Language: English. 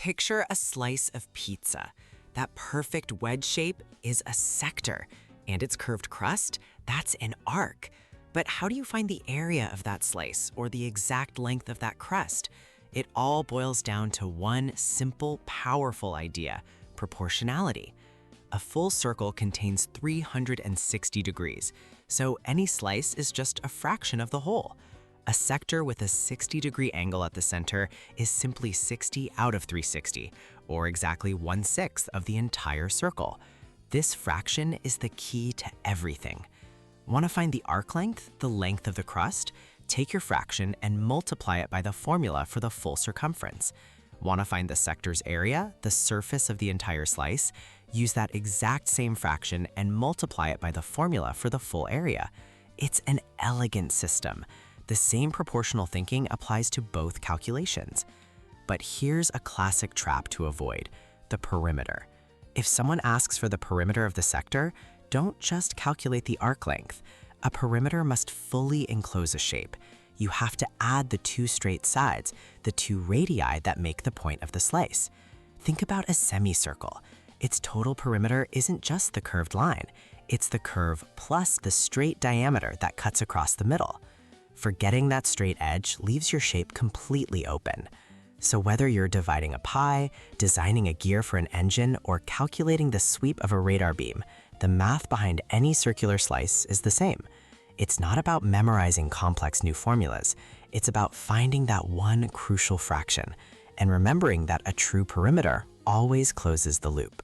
Picture a slice of pizza. That perfect wedge shape is a sector, and its curved crust, that's an arc. But how do you find the area of that slice or the exact length of that crust? It all boils down to one simple, powerful idea: proportionality. A full circle contains 360 degrees, so any slice is just a fraction of the whole. A sector with a 60-degree angle at the center is simply 60 out of 360, or exactly 1/6 of the entire circle. This fraction is the key to everything. Want to find the arc length, the length of the crust? Take your fraction and multiply it by the formula for the full circumference. Want to find the sector's area, the surface of the entire slice? Use that exact same fraction and multiply it by the formula for the full area. It's an elegant system. The same proportional thinking applies to both calculations. But here's a classic trap to avoid: the perimeter. If someone asks for the perimeter of the sector, don't just calculate the arc length. A perimeter must fully enclose a shape. You have to add the two straight sides, the two radii that make the point of the slice. Think about a semicircle. Its total perimeter isn't just the curved line. It's the curve plus the straight diameter that cuts across the middle. Forgetting that straight edge leaves your shape completely open. So whether you're dividing a pie, designing a gear for an engine, or calculating the sweep of a radar beam, the math behind any circular slice is the same. It's not about memorizing complex new formulas. It's about finding that one crucial fraction and remembering that a true perimeter always closes the loop.